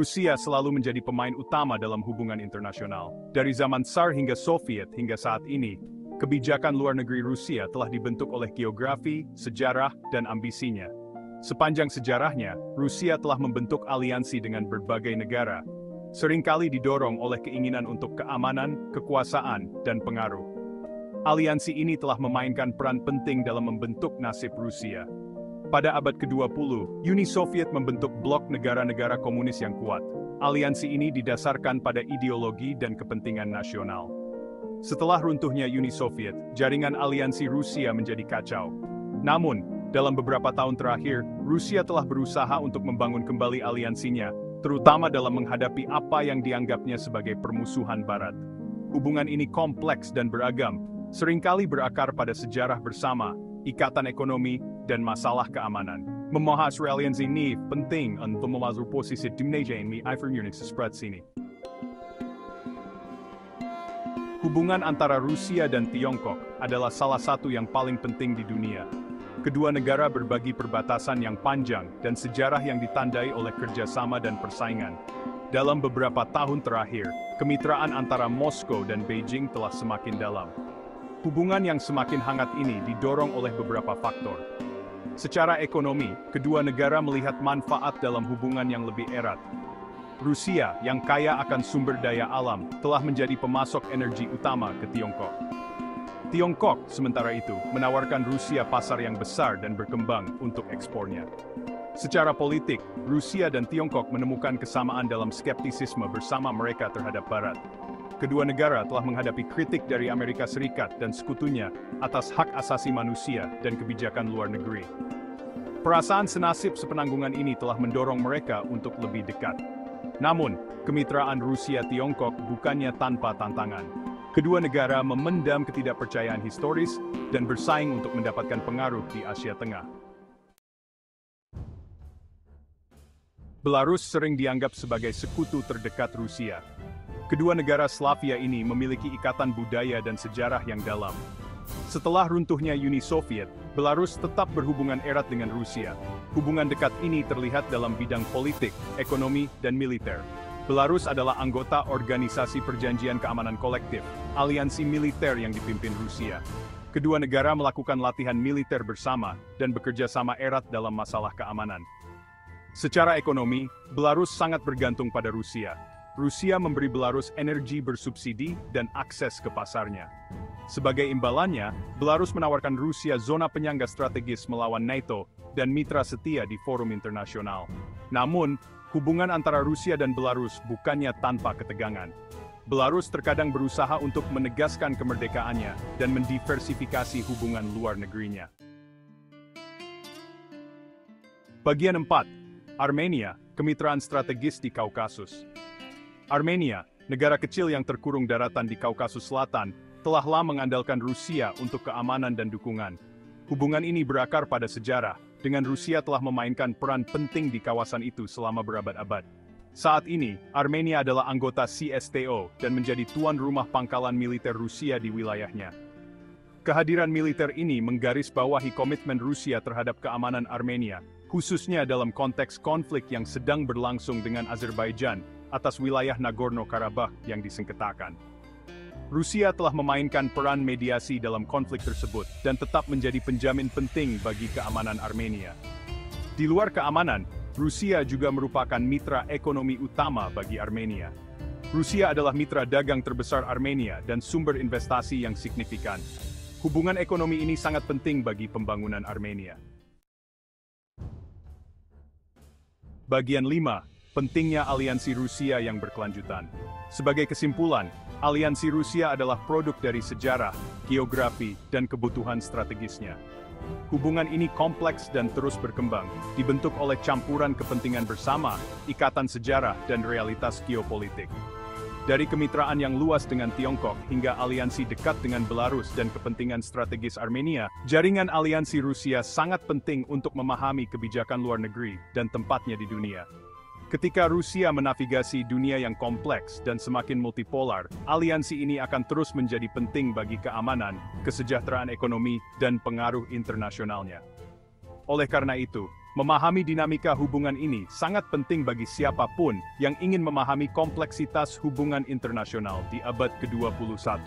Rusia selalu menjadi pemain utama dalam hubungan internasional. Dari zaman Tsar hingga Soviet hingga saat ini, kebijakan luar negeri Rusia telah dibentuk oleh geografi, sejarah, dan ambisinya. Sepanjang sejarahnya, Rusia telah membentuk aliansi dengan berbagai negara, seringkali didorong oleh keinginan untuk keamanan, kekuasaan, dan pengaruh. Aliansi ini telah memainkan peran penting dalam membentuk nasib Rusia. Pada abad ke-20, Uni Soviet membentuk blok negara-negara komunis yang kuat. Aliansi ini didasarkan pada ideologi dan kepentingan nasional. Setelah runtuhnya Uni Soviet, jaringan aliansi Rusia menjadi kacau. Namun, dalam beberapa tahun terakhir, Rusia telah berusaha untuk membangun kembali aliansinya, terutama dalam menghadapi apa yang dianggapnya sebagai permusuhan Barat. Hubungan ini kompleks dan beragam, seringkali berakar pada sejarah bersama, ikatan ekonomi, dan masalah keamanan. Membahas aliansi ini penting untuk memasuki posisi Indonesia ini Unix spread sini. Hubungan antara Rusia dan Tiongkok adalah salah satu yang paling penting di dunia. Kedua negara berbagi perbatasan yang panjang dan sejarah yang ditandai oleh kerjasama dan persaingan. Dalam beberapa tahun terakhir, kemitraan antara Moskow dan Beijing telah semakin dalam. Hubungan yang semakin hangat ini didorong oleh beberapa faktor. Secara ekonomi, kedua negara melihat manfaat dalam hubungan yang lebih erat. Rusia, yang kaya akan sumber daya alam, telah menjadi pemasok energi utama ke Tiongkok. Tiongkok, sementara itu, menawarkan Rusia pasar yang besar dan berkembang untuk ekspornya. Secara politik, Rusia dan Tiongkok menemukan kesamaan dalam skeptisisme bersama mereka terhadap Barat. Kedua negara telah menghadapi kritik dari Amerika Serikat dan sekutunya atas hak asasi manusia dan kebijakan luar negeri. Perasaan senasib sepenanggungan ini telah mendorong mereka untuk lebih dekat. Namun, kemitraan Rusia-Tiongkok bukannya tanpa tantangan. Kedua negara memendam ketidakpercayaan historis dan bersaing untuk mendapatkan pengaruh di Asia Tengah. Belarus sering dianggap sebagai sekutu terdekat Rusia. Kedua negara Slavia ini memiliki ikatan budaya dan sejarah yang dalam. Setelah runtuhnya Uni Soviet, Belarus tetap berhubungan erat dengan Rusia. Hubungan dekat ini terlihat dalam bidang politik, ekonomi, dan militer. Belarus adalah anggota Organisasi Perjanjian Keamanan Kolektif, aliansi militer yang dipimpin Rusia. Kedua negara melakukan latihan militer bersama dan bekerja sama erat dalam masalah keamanan. Secara ekonomi, Belarus sangat bergantung pada Rusia. Rusia memberi Belarus energi bersubsidi dan akses ke pasarnya. Sebagai imbalannya, Belarus menawarkan Rusia zona penyangga strategis melawan NATO dan mitra setia di forum internasional. Namun, hubungan antara Rusia dan Belarus bukannya tanpa ketegangan. Belarus terkadang berusaha untuk menegaskan kemerdekaannya dan mendiversifikasi hubungan luar negerinya. Bagian 4. Armenia, kemitraan strategis di Kaukasus. Armenia, negara kecil yang terkurung daratan di Kaukasus Selatan, telah lama mengandalkan Rusia untuk keamanan dan dukungan. Hubungan ini berakar pada sejarah, dengan Rusia telah memainkan peran penting di kawasan itu selama berabad-abad. Saat ini, Armenia adalah anggota CSTO dan menjadi tuan rumah pangkalan militer Rusia di wilayahnya. Kehadiran militer ini menggarisbawahi komitmen Rusia terhadap keamanan Armenia, khususnya dalam konteks konflik yang sedang berlangsung dengan Azerbaijan atas wilayah Nagorno-Karabakh yang disengketakan. Rusia telah memainkan peran mediasi dalam konflik tersebut dan tetap menjadi penjamin penting bagi keamanan Armenia. Di luar keamanan, Rusia juga merupakan mitra ekonomi utama bagi Armenia. Rusia adalah mitra dagang terbesar Armenia dan sumber investasi yang signifikan. Hubungan ekonomi ini sangat penting bagi pembangunan Armenia. Bagian 5. Pentingnya aliansi Rusia yang berkelanjutan. Sebagai kesimpulan, aliansi Rusia adalah produk dari sejarah, geografi, dan kebutuhan strategisnya. Hubungan ini kompleks dan terus berkembang, dibentuk oleh campuran kepentingan bersama, ikatan sejarah, dan realitas geopolitik. Dari kemitraan yang luas dengan Tiongkok hingga aliansi dekat dengan Belarus dan kepentingan strategis Armenia, jaringan aliansi Rusia sangat penting untuk memahami kebijakan luar negeri dan tempatnya di dunia. Ketika Rusia menavigasi dunia yang kompleks dan semakin multipolar, aliansi ini akan terus menjadi penting bagi keamanan, kesejahteraan ekonomi, dan pengaruh internasionalnya. Oleh karena itu, Memahami dinamika hubungan ini sangat penting bagi siapapun yang ingin memahami kompleksitas hubungan internasional di abad ke-21.